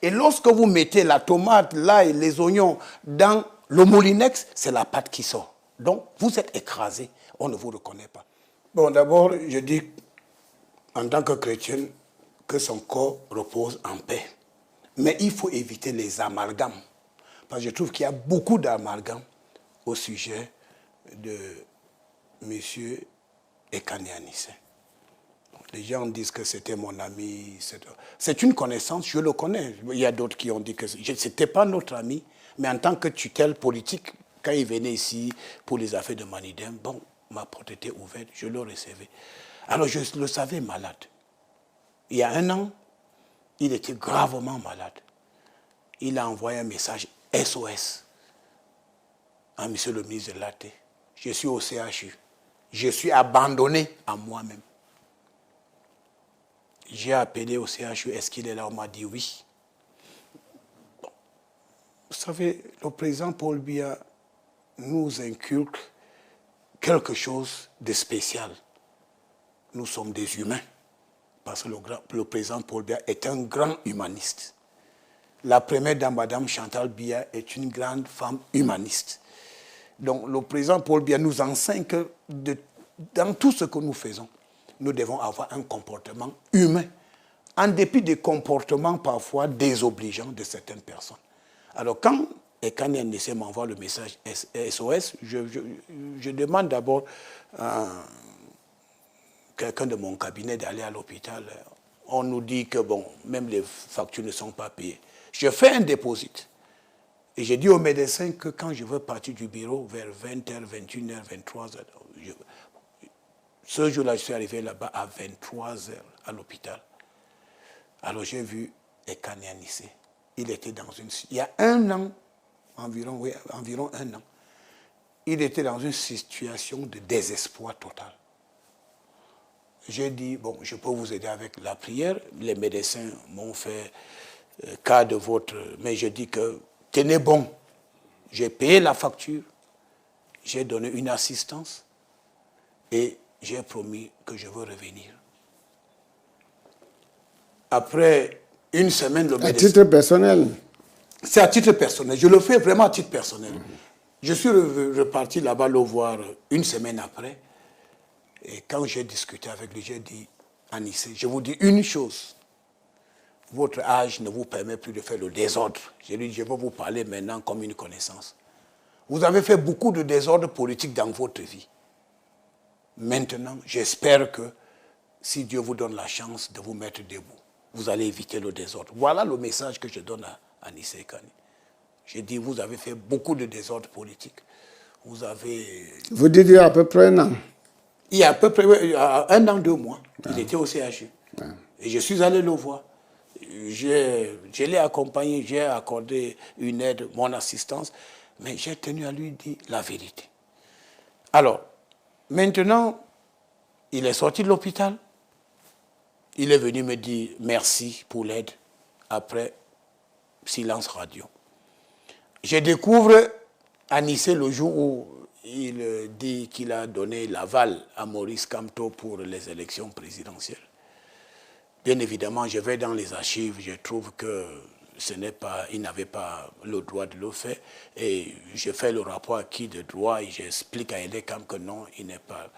Et lorsque vous mettez la tomate, l'ail, les oignons dans le moulinex, c'est la pâte qui sort. Donc, vous êtes écrasé, on ne vous reconnaît pas. Bon, d'abord, je dis, en tant que chrétien, que son corps repose en paix. Mais il faut éviter les amalgames. Parce que je trouve qu'il y a beaucoup d'amalgames au sujet de M. Ekane Anissé. Les gens disent que c'était mon ami. C'est une connaissance, je le connais. Il y a d'autres qui ont dit que ce n'était pas notre ami, mais en tant que tutelle politique, quand il venait ici pour les affaires de Manidem, bon, ma porte était ouverte, je le recevais. Alors je le savais malade. Il y a 1 an, il était gravement malade. Il a envoyé un message SOS à M. le ministre de l'AT. Je suis au CHU. Je suis abandonné à moi-même. J'ai appelé au CHU, est-ce qu'il est là? On m'a dit oui. Bon. Vous savez, le président Paul Biya nous inculque quelque chose de spécial. Nous sommes des humains. Parce que le président Paul Biya est un grand humaniste. La première dame, Madame Chantal Biya, est une grande femme humaniste. Donc le président Paul Biya nous enseigne que dans tout ce que nous faisons, nous devons avoir un comportement humain, en dépit des comportements parfois désobligeants de certaines personnes. Alors quand Ekane Anissé m'envoie le message SOS, je demande d'abord à quelqu'un de mon cabinet d'aller à l'hôpital. On nous dit que bon, même les factures ne sont pas payées. Je fais un dépôt. Et j'ai dit au médecin que quand je veux partir du bureau vers 20h, 21h, 23h, ce jour-là, je suis arrivé là-bas à 23h à l'hôpital. Alors j'ai vu Ekane Anissé. Il était dans une... Il y a 1 an, environ 1 an, il était dans une situation de désespoir total. J'ai dit, bon, je peux vous aider avec la prière. Les médecins m'ont fait cas de votre... Mais je dis que, tenez bon, j'ai payé la facture, j'ai donné une assistance et j'ai promis que je veux revenir. Après 1 semaine, le médecin... À titre personnel? C'est à titre personnel. Je le fais vraiment à titre personnel. Je suis reparti là-bas le voir 1 semaine après. Et quand j'ai discuté avec lui, j'ai dit, Anissé, je vous dis une chose. Votre âge ne vous permet plus de faire le désordre. Je lui ai dit, je vais vous parler maintenant comme une connaissance. Vous avez fait beaucoup de désordre politique dans votre vie. Maintenant, j'espère que si Dieu vous donne la chance de vous mettre debout, vous allez éviter le désordre. Voilà le message que je donne à Anissé Ekane. J'ai dit, vous avez fait beaucoup de désordre politique. Vous avez... Vous dites il y a à peu près 1 an? Il y a à peu près 1 an, 2 mois. Il était au CHU. Et je suis allé le voir. Je l'ai accompagné, j'ai accordé une aide, mon assistance, mais j'ai tenu à lui dire la vérité. Alors, maintenant, il est sorti de l'hôpital. Il est venu me dire merci pour l'aide. Après, silence radio. Je découvre Anissé le jour où il dit qu'il a donné l'aval à Maurice Kamto pour les élections présidentielles. Bien évidemment, je vais dans les archives, je trouve que il n'avait pas le droit de le faire. Et je fais le rapport acquis de droit et j'explique à Edekam que non, il n'est pas...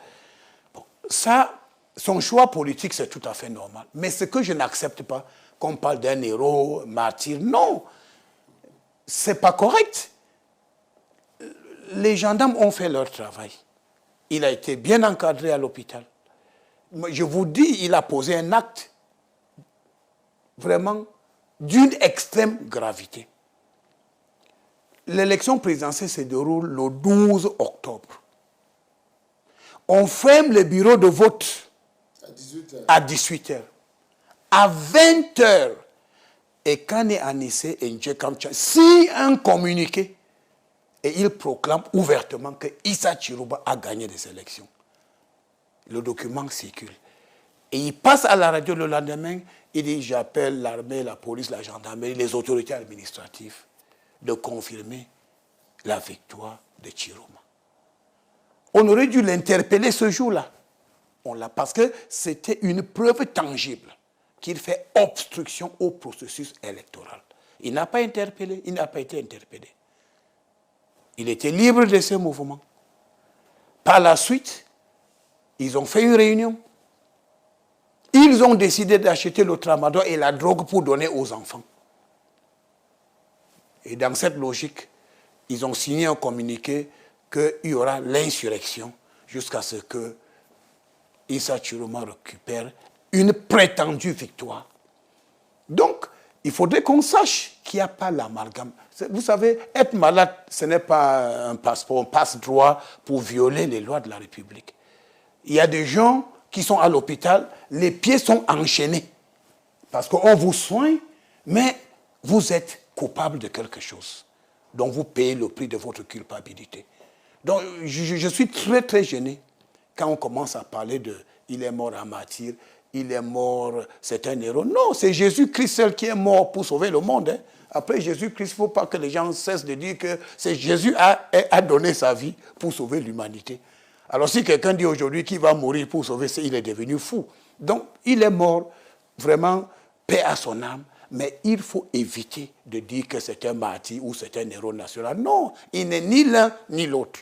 Bon, ça, son choix politique, c'est tout à fait normal. Mais ce que je n'accepte pas, qu'on parle d'un héros, martyr, non, c'est pas correct. Les gendarmes ont fait leur travail. Il a été bien encadré à l'hôpital. Je vous dis, il a posé un acte vraiment d'une extrême gravité. L'élection présidentielle se déroule le 12 octobre. On ferme les bureaux de vote à 18h. À 20h, Ekane Anissé et Ndjekamcha signent un communiqué et ils proclament ouvertement que Issa Chirouba a gagné les élections. Le document circule. Et il passe à la radio le lendemain, il dit j'appelle l'armée, la police, la gendarmerie, les autorités administratives de confirmer la victoire de Chirouma. On aurait dû l'interpeller ce jour-là. Parce que c'était une preuve tangible qu'il fait obstruction au processus électoral. Il n'a pas interpellé, il n'a pas été interpellé. Il était libre de ses mouvements. Par la suite, ils ont fait une réunion. Ils ont décidé d'acheter le tramadol et la drogue pour donner aux enfants. Et dans cette logique, ils ont signé un communiqué qu'il y aura l'insurrection jusqu'à ce que Issa Chiroma récupère une prétendue victoire. Donc, il faudrait qu'on sache qu'il n'y a pas l'amalgame. Vous savez, être malade, ce n'est pas un passeport, un passe-droit pour violer les lois de la République. Il y a des gens qui sont à l'hôpital, les pieds sont enchaînés. Parce qu'on vous soigne, mais vous êtes coupable de quelque chose. Donc vous payez le prix de votre culpabilité. Donc je suis très très gêné quand on commence à parler de « il est mort à martyr », il est mort, c'est un héros. Non, c'est Jésus-Christ seul qui est mort pour sauver le monde. Hein. Après Jésus-Christ, il ne faut pas que les gens cessent de dire que c'est Jésus a donné sa vie pour sauver l'humanité. Alors si quelqu'un dit aujourd'hui qu'il va mourir pour sauver, il est devenu fou. Donc il est mort, vraiment, paix à son âme, mais il faut éviter de dire que c'est un martyr ou c'est un héros national. Non, il n'est ni l'un ni l'autre.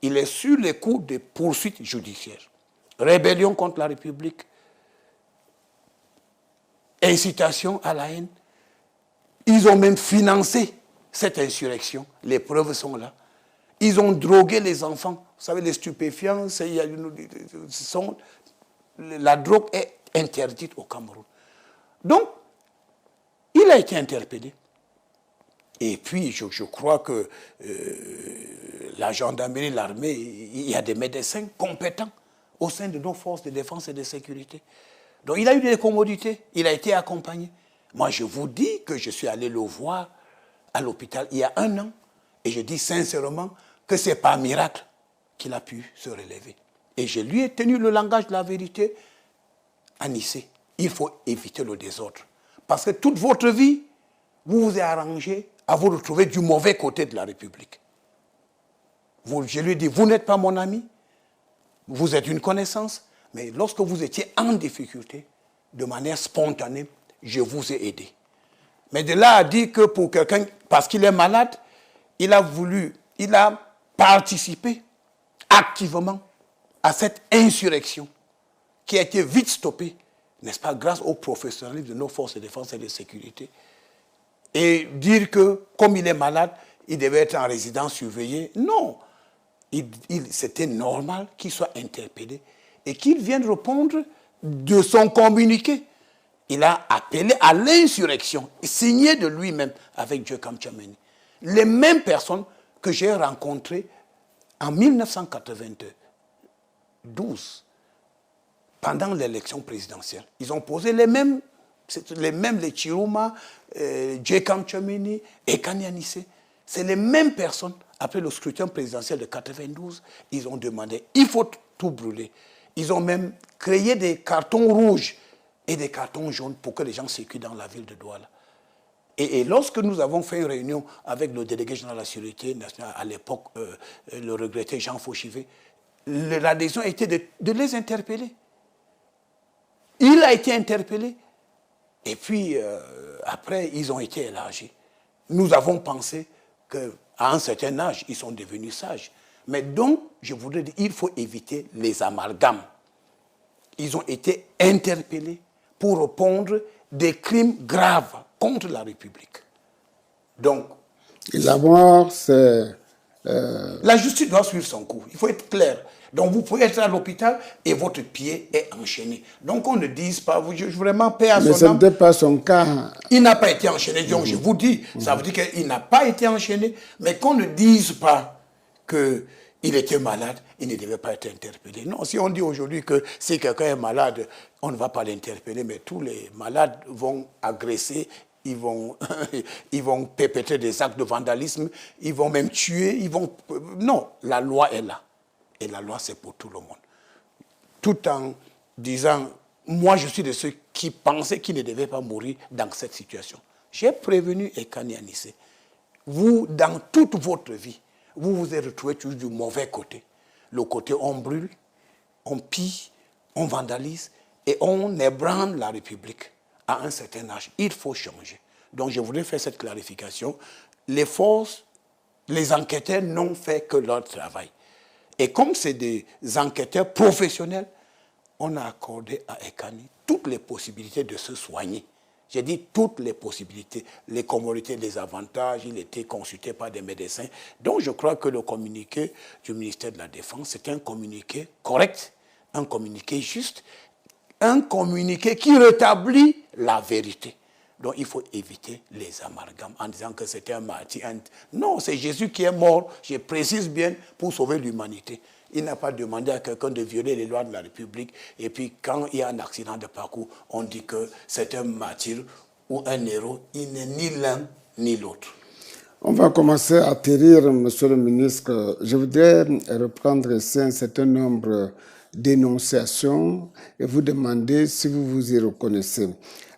Il est sur les coups de poursuites judiciaires. Rébellion contre la République, incitation à la haine. Ils ont même financé cette insurrection. Les preuves sont là. Ils ont drogué les enfants. Vous savez, les stupéfiants, la drogue est interdite au Cameroun. Donc, il a été interpellé. Et puis, je crois que la gendarmerie, l'armée, il y a des médecins compétents au sein de nos forces de défense et de sécurité. Donc, il a eu des commodités, il a été accompagné. Moi, je vous dis que je suis allé le voir à l'hôpital il y a 1 an, et je dis sincèrement que ce n'est pas un miracle qu'il a pu se relever. Et je lui ai tenu le langage de la vérité à Nice. Il faut éviter le désordre. Parce que toute votre vie, vous vous êtes arrangé à vous retrouver du mauvais côté de la République. Je lui ai dit, vous n'êtes pas mon ami, vous êtes une connaissance, mais lorsque vous étiez en difficulté, de manière spontanée, je vous ai aidé. Mais de là à dire que pour quelqu'un, parce qu'il est malade, il a participé activement à cette insurrection qui a été vite stoppée, n'est-ce pas, grâce au professionnalisme de nos forces de défense et de sécurité. Et dire que, comme il est malade, il devait être en résidence surveillée. Non, c'était normal qu'il soit interpellé et qu'il vienne répondre de son communiqué. Il a appelé à l'insurrection, signé de lui-même avec Djekam Tchameni. Les mêmes personnes que j'ai rencontrées en 1992, pendant l'élection présidentielle. Ils ont posé les mêmes, les Chiroma, Djekam Tchameni et Kanyanissé. C'est les mêmes personnes. Après le scrutin présidentiel de 92, ils ont demandé, il faut tout brûler. Ils ont même créé des cartons rouges et des cartons jaunes pour que les gens circulent dans la ville de Douala. Et lorsque nous avons fait une réunion avec le délégué général de la Sécurité nationale, à l'époque, le regretté Jean Fauchivé, la décision était de les interpeller. Il a été interpellé. Et puis, après, ils ont été élargis. Nous avons pensé qu'à un certain âge, ils sont devenus sages. Mais donc, je voudrais dire, il faut éviter les amalgames. Ils ont été interpellés pour répondre des crimes graves contre la République. Donc, et la mort, c'est... la justice doit suivre son cours. Il faut être clair. Donc, vous pouvez être à l'hôpital et votre pied est enchaîné. Donc, on ne dise pas, vraiment, paix à son âme. Mais ce n'était pas son cas. Il n'a pas été enchaîné. Donc, je vous dis, ça veut dire qu'il n'a pas été enchaîné, mais qu'on ne dise pas qu'il était malade, il ne devait pas être interpellé. Non, si on dit aujourd'hui que si quelqu'un est malade, on ne va pas l'interpeller, mais tous les malades vont agresser, ils vont perpétrer des actes de vandalisme, ils vont même tuer, Non, la loi est là. Et la loi, c'est pour tout le monde. Tout en disant, moi, je suis de ceux qui pensaient qu'ils ne devaient pas mourir dans cette situation. J'ai prévenu Ekani Anissé. Vous, dans toute votre vie, vous vous êtes retrouvés toujours du mauvais côté. Le côté on brûle, on pille, on vandalise et on ébranle la République. à un certain âge, il faut changer. Donc je voudrais faire cette clarification. Les forces, les enquêteurs n'ont fait que leur travail. Et comme c'est des enquêteurs professionnels, on a accordé à Ekani toutes les possibilités de se soigner. J'ai dit toutes les possibilités, les commodités, les avantages, il était consulté par des médecins. Donc je crois que le communiqué du ministère de la Défense, c'est un communiqué correct, un communiqué juste, un communiqué qui rétablit la vérité. Donc il faut éviter les amalgames en disant que c'était un martyr. Non, c'est Jésus qui est mort, je précise bien, pour sauver l'humanité. Il n'a pas demandé à quelqu'un de violer les lois de la République. Et puis, quand il y a un accident de parcours, on dit que c'est un martyr ou un héros. Il n'est ni l'un ni l'autre. On va commencer à atterrir, monsieur le ministre. Je voudrais reprendre ici un certain nombre d'énonciations et vous demander si vous vous y reconnaissez.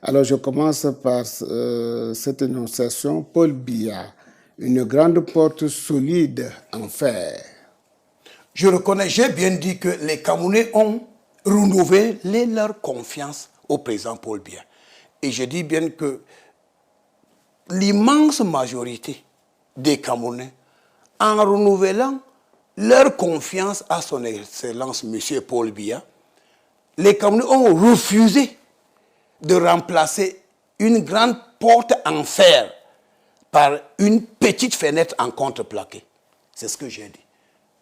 Alors, je commence par cette énonciation. Paul Biya, une grande porte solide en fer. Je reconnais, j'ai bien dit que les Camerounais ont renouvelé leur confiance au président Paul Biya. Et je dis bien que l'immense majorité des Camerounais, en renouvelant leur confiance à son Excellence M. Paul Biya, les Camerounais ont refusé de remplacer une grande porte en fer par une petite fenêtre en contreplaqué. C'est ce que j'ai dit.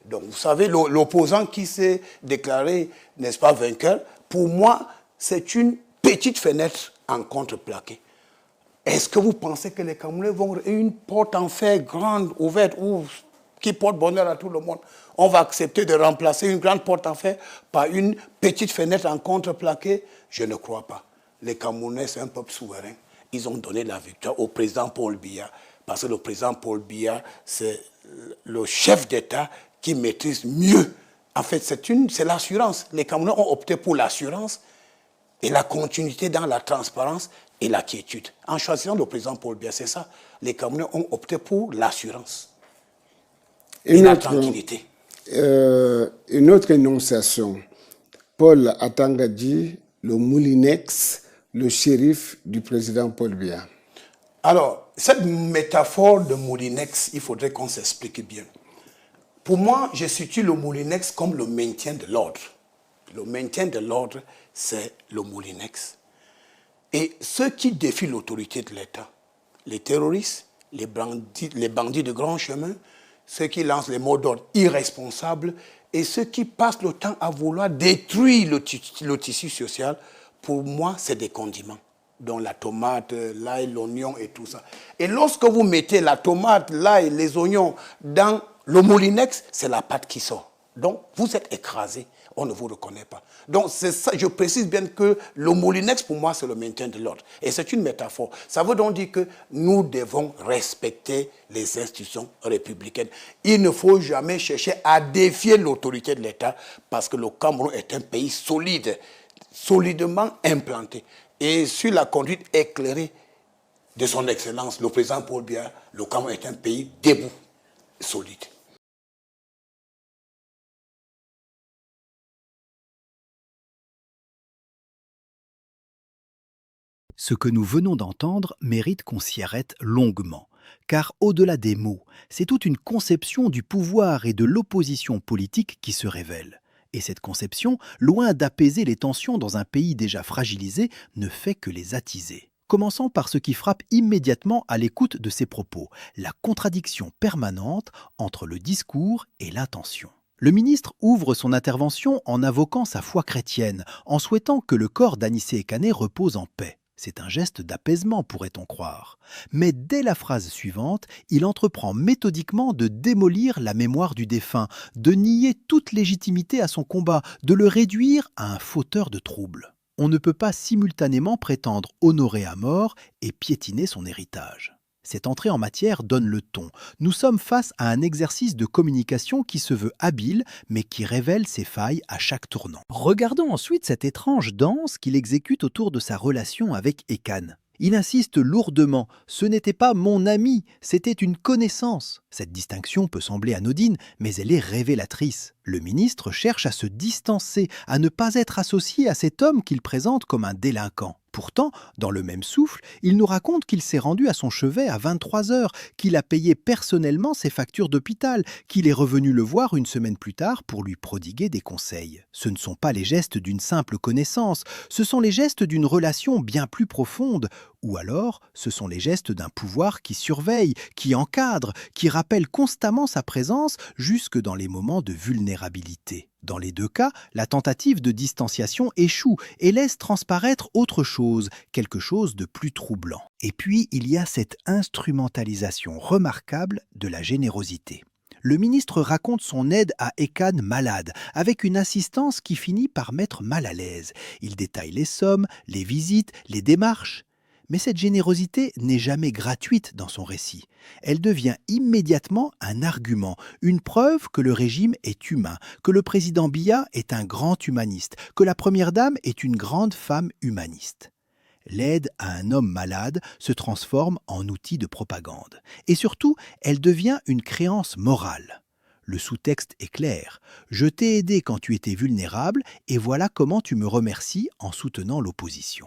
Donc, vous savez, l'opposant qui s'est déclaré, n'est-ce pas, vainqueur, pour moi, c'est une petite fenêtre en contreplaqué. Est-ce que vous pensez que les Camerounais vont une porte en fer grande, ouverte, qui porte bonheur à tout le monde? On va accepter de remplacer une grande porte en fer par une petite fenêtre en contreplaqué? Je ne crois pas. Les Camerounais, c'est un peuple souverain. Ils ont donné la victoire au président Paul Biya, parce que le président Paul Biya, c'est le chef d'État qui maîtrise mieux. En fait, c'est l'assurance. Les Camerounais ont opté pour l'assurance et la continuité dans la transparence et la quiétude. En choisissant le président Paul Biya, c'est ça. Les Camerounais ont opté pour l'assurance et la tranquillité. Une autre énonciation. Paul Atanga dit le moulinex, le shérif du président Paul Biya. Alors, cette métaphore de moulinex, il faudrait qu'on s'explique bien. Pour moi, je situe le moulinex comme le maintien de l'ordre. Le maintien de l'ordre, c'est le moulinex. Et ceux qui défient l'autorité de l'État, les terroristes, les bandits de grand chemin, ceux qui lancent les mots d'ordre irresponsables et ceux qui passent le temps à vouloir détruire le tissu social, pour moi, c'est des condiments, dont la tomate, l'ail, l'oignon et tout ça. Et lorsque vous mettez la tomate, l'ail, les oignons dans le moulinex, c'est la pâte qui sort. Donc, vous êtes écrasé, on ne vous reconnaît pas. Donc, c'est ça, je précise bien que le moulinex, pour moi, c'est le maintien de l'ordre. Et c'est une métaphore. Ça veut donc dire que nous devons respecter les institutions républicaines. Il ne faut jamais chercher à défier l'autorité de l'État parce que le Cameroun est un pays solide, solidement implanté. Et sur la conduite éclairée de son Excellence, le président Paul Biya, le Cameroun est un pays debout, solide. Ce que nous venons d'entendre mérite qu'on s'y arrête longuement, car au-delà des mots, c'est toute une conception du pouvoir et de l'opposition politique qui se révèle. Et cette conception, loin d'apaiser les tensions dans un pays déjà fragilisé, ne fait que les attiser. Commençons par ce qui frappe immédiatement à l'écoute de ces propos, la contradiction permanente entre le discours et l'intention. Le ministre ouvre son intervention en invoquant sa foi chrétienne, en souhaitant que le corps d'Anissé Ekané repose en paix. C'est un geste d'apaisement, pourrait-on croire. Mais dès la phrase suivante, il entreprend méthodiquement de démolir la mémoire du défunt, de nier toute légitimité à son combat, de le réduire à un fauteur de troubles. On ne peut pas simultanément prétendre honorer à mort et piétiner son héritage. Cette entrée en matière donne le ton. Nous sommes face à un exercice de communication qui se veut habile, mais qui révèle ses failles à chaque tournant. Regardons ensuite cette étrange danse qu'il exécute autour de sa relation avec Ekane. Il insiste lourdement, ce n'était pas mon ami, c'était une connaissance. Cette distinction peut sembler anodine, mais elle est révélatrice. Le ministre cherche à se distancer, à ne pas être associé à cet homme qu'il présente comme un délinquant. Pourtant, dans le même souffle, il nous raconte qu'il s'est rendu à son chevet à 23 heures, qu'il a payé personnellement ses factures d'hôpital, qu'il est revenu le voir une semaine plus tard pour lui prodiguer des conseils. Ce ne sont pas les gestes d'une simple connaissance, ce sont les gestes d'une relation bien plus profonde, ou alors ce sont les gestes d'un pouvoir qui surveille, qui encadre, qui rappelle constamment sa présence jusque dans les moments de vulnérabilité. Dans les deux cas, la tentative de distanciation échoue et laisse transparaître autre chose, quelque chose de plus troublant. Et puis, il y a cette instrumentalisation remarquable de la générosité. Le ministre raconte son aide à Ekan malade, avec une insistance qui finit par mettre mal à l'aise. Il détaille les sommes, les visites, les démarches. Mais cette générosité n'est jamais gratuite dans son récit. Elle devient immédiatement un argument, une preuve que le régime est humain, que le président Biya est un grand humaniste, que la première dame est une grande femme humaniste. L'aide à un homme malade se transforme en outil de propagande. Et surtout, elle devient une créance morale. Le sous-texte est clair. Je t'ai aidé quand tu étais vulnérable et voilà comment tu me remercies en soutenant l'opposition.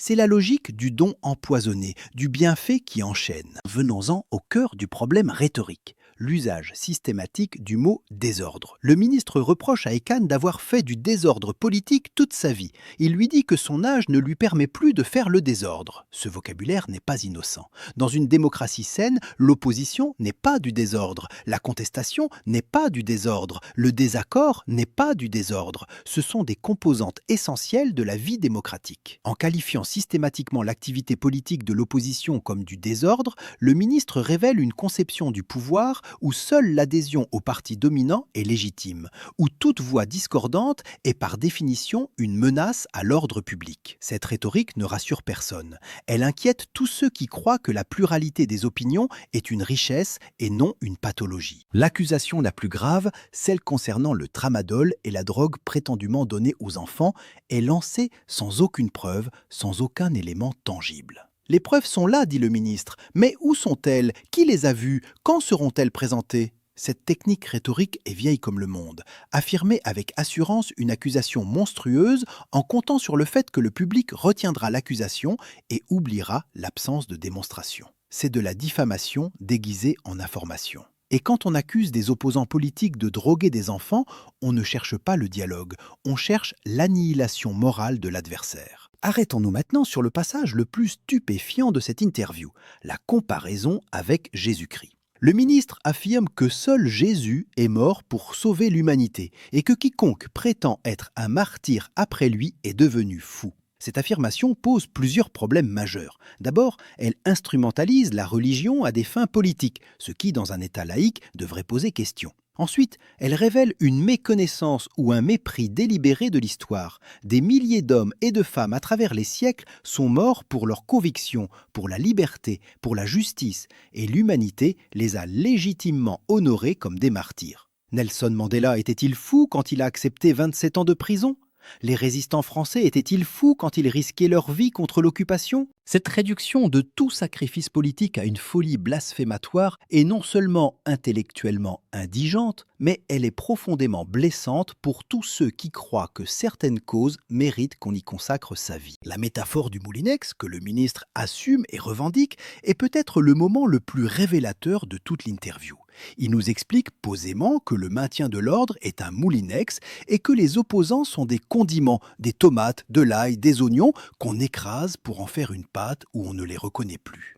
C'est la logique du don empoisonné, du bienfait qui enchaîne. Venons-en au cœur du problème rhétorique, l'usage systématique du mot « désordre ». Le ministre reproche à Ekan d'avoir fait du désordre politique toute sa vie. Il lui dit que son âge ne lui permet plus de faire le désordre. Ce vocabulaire n'est pas innocent. Dans une démocratie saine, l'opposition n'est pas du désordre, la contestation n'est pas du désordre, le désaccord n'est pas du désordre. Ce sont des composantes essentielles de la vie démocratique. En qualifiant systématiquement l'activité politique de l'opposition comme du désordre, le ministre révèle une conception du pouvoir où seule l'adhésion au parti dominant est légitime, où toute voix discordante est par définition une menace à l'ordre public. Cette rhétorique ne rassure personne. Elle inquiète tous ceux qui croient que la pluralité des opinions est une richesse et non une pathologie. L'accusation la plus grave, celle concernant le tramadol et la drogue prétendument donnée aux enfants, est lancée sans aucune preuve, sans aucun élément tangible. Les preuves sont là, dit le ministre, mais où sont-elles? Qui les a vues? Quand seront-elles présentées? Cette technique rhétorique est vieille comme le monde. Affirmer avec assurance une accusation monstrueuse en comptant sur le fait que le public retiendra l'accusation et oubliera l'absence de démonstration. C'est de la diffamation déguisée en information. Et quand on accuse des opposants politiques de droguer des enfants, on ne cherche pas le dialogue, on cherche l'annihilation morale de l'adversaire. Arrêtons-nous maintenant sur le passage le plus stupéfiant de cette interview, la comparaison avec Jésus-Christ. Le ministre affirme que seul Jésus est mort pour sauver l'humanité et que quiconque prétend être un martyr après lui est devenu fou. Cette affirmation pose plusieurs problèmes majeurs. D'abord, elle instrumentalise la religion à des fins politiques, ce qui, dans un État laïque, devrait poser question. Ensuite, elle révèle une méconnaissance ou un mépris délibéré de l'histoire. Des milliers d'hommes et de femmes à travers les siècles sont morts pour leurs convictions, pour la liberté, pour la justice, et l'humanité les a légitimement honorés comme des martyrs. Nelson Mandela était-il fou quand il a accepté 27 ans de prison ? Les résistants français étaient-ils fous quand ils risquaient leur vie contre l'occupation? Cette réduction de tout sacrifice politique à une folie blasphématoire est non seulement intellectuellement indigente, mais elle est profondément blessante pour tous ceux qui croient que certaines causes méritent qu'on y consacre sa vie. La métaphore du moulinex, que le ministre assume et revendique, est peut-être le moment le plus révélateur de toute l'interview. Il nous explique posément que le maintien de l'ordre est un moulinex et que les opposants sont des condiments, des tomates, de l'ail, des oignons qu'on écrase pour en faire une pâte où on ne les reconnaît plus.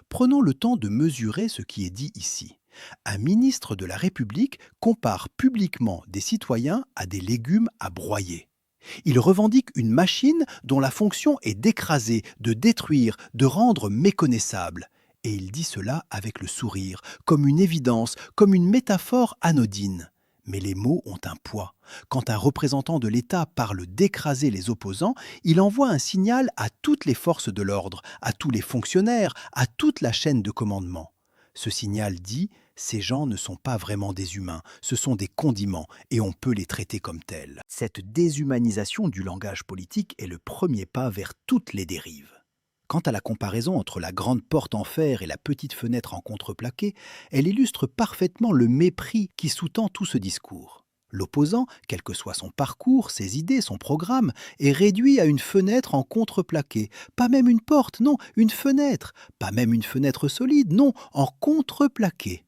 Prenons le temps de mesurer ce qui est dit ici. Un ministre de la République compare publiquement des citoyens à des légumes à broyer. Il revendique une machine dont la fonction est d'écraser, de détruire, de rendre méconnaissable. Et il dit cela avec le sourire, comme une évidence, comme une métaphore anodine. Mais les mots ont un poids. Quand un représentant de l'État parle d'écraser les opposants, il envoie un signal à toutes les forces de l'ordre, à tous les fonctionnaires, à toute la chaîne de commandement. Ce signal dit « ces gens ne sont pas vraiment des humains, ce sont des condiments et on peut les traiter comme tels ». Cette déshumanisation du langage politique est le premier pas vers toutes les dérives. Quant à la comparaison entre la grande porte en fer et la petite fenêtre en contreplaqué, elle illustre parfaitement le mépris qui sous-tend tout ce discours. L'opposant, quel que soit son parcours, ses idées, son programme, est réduit à une fenêtre en contreplaqué. Pas même une porte, non, une fenêtre. Pas même une fenêtre solide, non, en contreplaqué.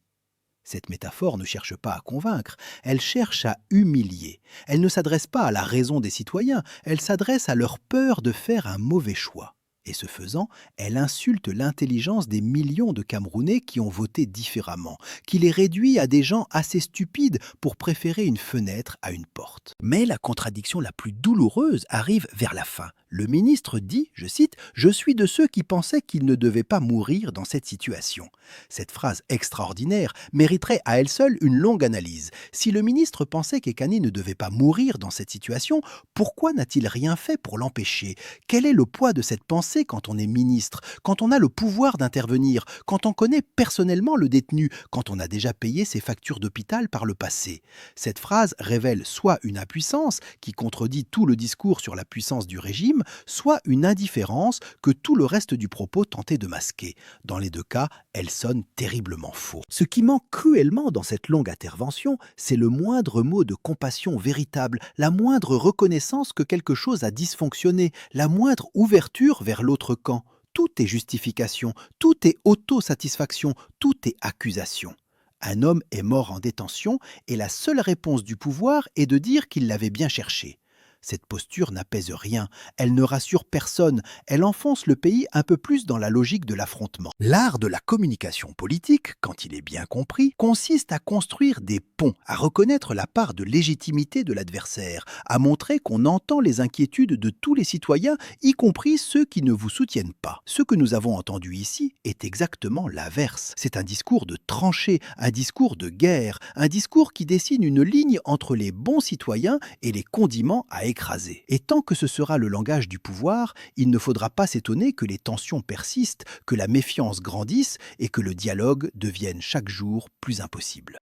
Cette métaphore ne cherche pas à convaincre, elle cherche à humilier. Elle ne s'adresse pas à la raison des citoyens, elle s'adresse à leur peur de faire un mauvais choix. Et ce faisant, elle insulte l'intelligence des millions de Camerounais qui ont voté différemment, qui les réduit à des gens assez stupides pour préférer une fenêtre à une porte. Mais la contradiction la plus douloureuse arrive vers la fin. Le ministre dit, je cite, « Je suis de ceux qui pensaient qu'ils ne devaient pas mourir dans cette situation ». Cette phrase extraordinaire mériterait à elle seule une longue analyse. Si le ministre pensait qu'Ekani ne devait pas mourir dans cette situation, pourquoi n'a-t-il rien fait pour l'empêcher? Quel est le poids de cette pensée quand on est ministre, quand on a le pouvoir d'intervenir, quand on connaît personnellement le détenu, quand on a déjà payé ses factures d'hôpital par le passé? Cette phrase révèle soit une impuissance qui contredit tout le discours sur la puissance du régime, soit une indifférence que tout le reste du propos tentait de masquer. Dans les deux cas, elle sonne terriblement faux. Ce qui manque cruellement dans cette longue intervention, c'est le moindre mot de compassion véritable, la moindre reconnaissance que quelque chose a dysfonctionné, la moindre ouverture vers l'autre camp. Tout est justification, tout est autosatisfaction, tout est accusation. Un homme est mort en détention et la seule réponse du pouvoir est de dire qu'il l'avait bien cherché. Cette posture n'apaise rien, elle ne rassure personne, elle enfonce le pays un peu plus dans la logique de l'affrontement. L'art de la communication politique, quand il est bien compris, consiste à construire des ponts, à reconnaître la part de légitimité de l'adversaire, à montrer qu'on entend les inquiétudes de tous les citoyens, y compris ceux qui ne vous soutiennent pas. Ce que nous avons entendu ici est exactement l'inverse. C'est un discours de tranchée, un discours de guerre, un discours qui dessine une ligne entre les bons citoyens et les condiments à écraser. Et tant que ce sera le langage du pouvoir, il ne faudra pas s'étonner que les tensions persistent, que la méfiance grandisse et que le dialogue devienne chaque jour plus impossible.